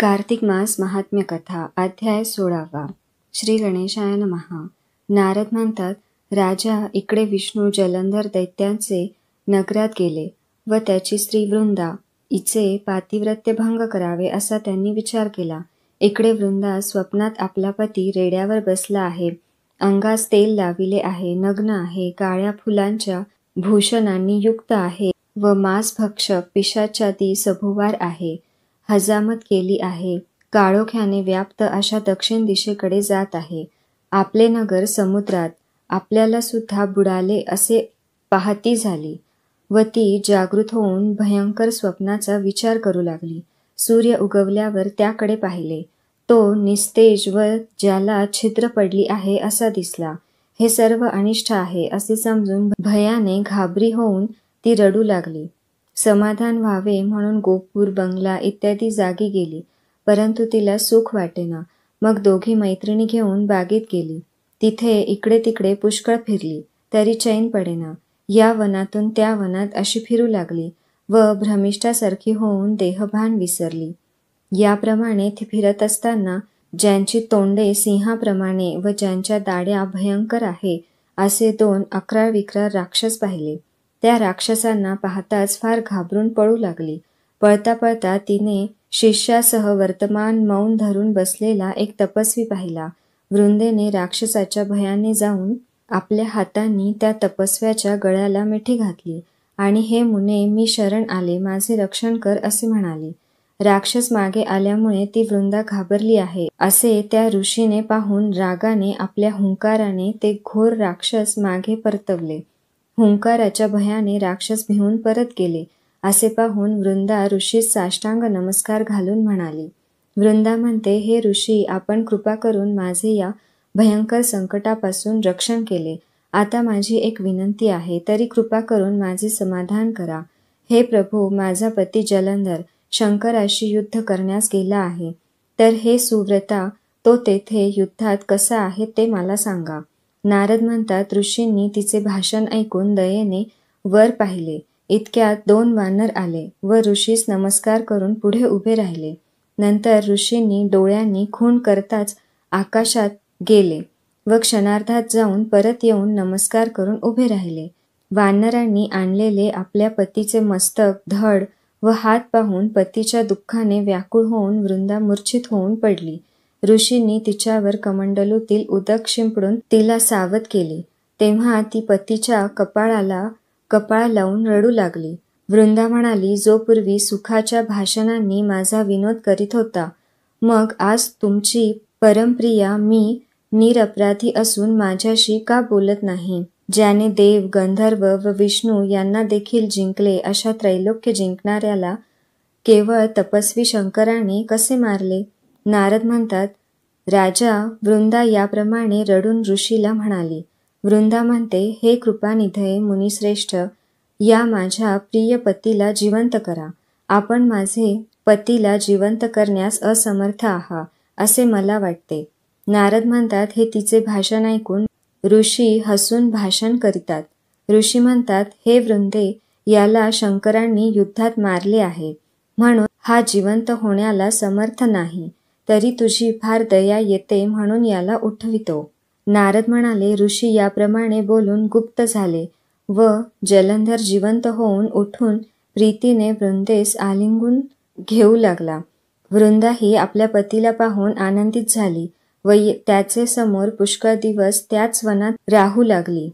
कार्तिक मास महात्म्य कथा अध्याय 16. श्री गणेशाय नमः. नारद म्हणतात, राजा, इकडे विष्णू जलंधर दैत्यांचे नगरात गेले व त्याची स्त्री वृंदा हिचे पातिव्रत्य भंग करावे असा त्यांनी विचार केला. इकडे वृंदा स्वप्नात आपला पती रेड्यावर बसला आहे, अंगास तेल लाविले आहे, नग्न आहे, काळ्या फुलांच्या भूषणांनी युक्त आहे व मांसभक्षक पिशाचादी सभोवार आहे, हजामत केली आहे, काळोख्याने व्याप्त अशा दक्षिण दिशेकडे जात आहे. आपले नगर समुद्रात आपल्याला सुद्धा बुडाले असे पाहती झाली व ती जागृत होऊन भयंकर स्वप्नाचा विचार करू लागली. सूर्य उगवल्यावर त्याकडे पाहिले. तो निस्तेज व ज्याला छिद्र पडली आहे असा दिसला. हे सर्व अनिष्ट आहे असे समजून भयाने घाबरी होऊन ती रडू लागली. समाधान व्हावे म्हणून गोपूर, बंगला इत्यादी जागी गेली, परंतु तिला सुख वाटेना. मग दोघी मैत्रिणी घेऊन बागेत गेली. तिथे इकडे तिकडे पुष्कळ फिरली, तरी चैन पडेना. या वनातून त्या वनात अशी फिरू लागली व भ्रमिष्ठासारखी होऊन देहभान विसरली. याप्रमाणे ती फिरत असताना ज्यांची तोंडे सिंहाप्रमाणे व ज्यांच्या दाढ्या भयंकर आहे असे 2 अक्राळ-विक्राळ राक्षस पाहिले. त्या राक्षसांना पाहताच फार घाबरून पळू लागली. पळता पळता तिने शिष्यासह वर्तमान मौन धरून बसलेला एक तपस्वी पाहिला. वृंदेने राक्षसाच्या भयाने जाऊन आपल्या हातांनी त्या तपस्व्याच्या गळ्याला मिठी घातली आणि हे मुने, मी शरण आले, माझे रक्षण कर असे म्हणाली. राक्षस मागे आल्यामुळे ती वृंदा घाबरली आहे असे त्या ऋषीने पाहून रागाने आपल्या हुंकाराने ते घोर राक्षस मागे परतवले. हुंकाराच्या भयाने राक्षस भिवून परत गेले असे पाहून वृंदा ऋषीस साष्टांग नमस्कार घालून म्हणाली. वृंदा म्हणते, हे ऋषी, आपण कृपा करून माझे या भयंकर संकटापासून रक्षण केले. आता माझी एक विनंती आहे, तरी कृपा करून माझे समाधान करा. हे प्रभू, माझा पती जलंधर शंकराशी युद्ध करण्यास गेला आहे, तर हे सुव्रता तो तेथे युद्धात कसा आहे ते मला सांगा. नारद म्हणतात, ऋषींनी तिचे भाषण ऐकून दयेने वर पाहिले. इतक्यात 2 वानर आले व ऋषीस नमस्कार करून पुढे उभे राहिले. नंतर ऋषींनी डोळ्यांनी खून करताच आकाशात गेले व क्षणार्धात जाऊन परत येऊन नमस्कार करून उभे राहिले. वानरांनी आणलेले आपल्या पतीचे मस्तक, धड व हात पाहून पतीच्या दुःखाने व्याकुळ होऊन वृंदा मूर्छित होऊन पडली. ऋषींनी तिच्यावर कमंडलूतील उदक शिंपडून तिला सावध केले. तेव्हा ती पतीच्या कपाळाला कपाळ लावून रडू लागली. वृंदा म्हणाली, जो पूर्वी सुखाच्या भाषणांनी माझा विनोद करीत होता, मग आज तुमची परमप्रिया मी निरपराधी असून माझ्याशी का बोलत नाही? ज्याने देव, गंधर्व व विष्णू यांना देखील जिंकले अशा त्रैलोक्य जिंकणाऱ्याला केवळ तपस्वी शंकराने कसे मारले? नारद म्हणतात, राजा, वृंदा याप्रमाणे रडून ऋषीला म्हणाली. वृंदा म्हणते, हे कृपानिधये मुनिश्रेष्ठ, या माझ्या प्रिय पतीला जिवंत करा. आपण माझे पतीला जिवंत करण्यास असमर्थ आहात असे मला वाटते. नारद म्हणतात, हे तिचे भाषण ऐकून ऋषी हसून भाषण करीतात. ऋषी म्हणतात, हे वृंदे, याला शंकरांनी युद्धात मारले आहे, म्हणून हा जिवंत होण्याला समर्थ नाही. तरी तुझी फार दया येते म्हणून याला उठवितो. नारद म्हणाले, ऋषी याप्रमाणे बोलून गुप्त झाले व जलंधर जिवंत होऊन उठून प्रीतीने वृंदेस आलिंगून घेऊ लागला. वृंदाही आपल्या पतीला पाहून आनंदित झाली व त्याचे समोर पुष्कळ दिवस त्याच वनात राहू लागली.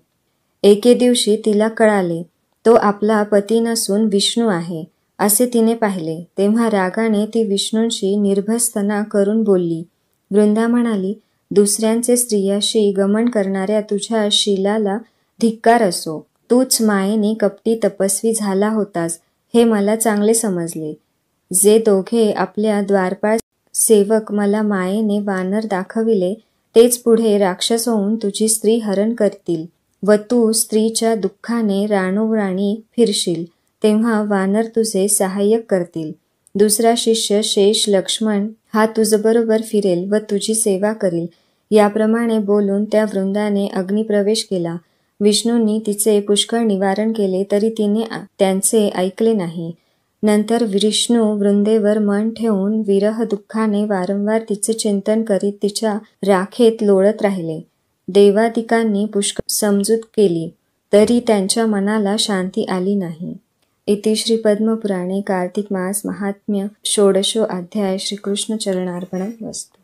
एके दिवशी तिला कळाले, तो आपला पती नसून विष्णू आहे असे तिने पाहिले. तेव्हा रागाने ती विष्णूंशी निर्भस्तना करून बोलली. वृंदा म्हणाली, दुसऱ्यांचे स्त्रियाशी गमन करणाऱ्या तुझ्या शीलाला धिक्कार असो. तूच मायेने कपटी तपस्वी झाला होतास हे मला चांगले समजले. जे दोघे आपल्या द्वारपाळ सेवक मला मायेने वानर दाखविले, तेच पुढे राक्षस होऊन तुझी स्त्री हरण करतील व तू स्त्रीच्या दुःखाने राणोराणी फिरशील. तेव्हा वानर तुझे सहाय्यक करतील. दुसरा शिष्य शेष लक्ष्मण हा तुझबरोबर फिरेल व तुझी सेवा करील. याप्रमाणे बोलून त्या वृंदाने अग्निप्रवेश केला. विष्णूंनी तिचे पुष्कळ निवारण केले, तरी तिने त्यांचे ऐकले नाही. नंतर विष्णू वृंदेवर मन ठेवून विरह दुःखाने वारंवार तिचे चिंतन करीत तिच्या राखेत लोळत राहिले. देवादिकांनी पुष्कळ समजूत केली तरी त्यांच्या मनाला शांती आली नाही. इति श्री पद्मपुराणे कार्तिक मास महात्म्य षोडशो अध्याय. श्रीकृष्ण चरणार्पणमस्तु.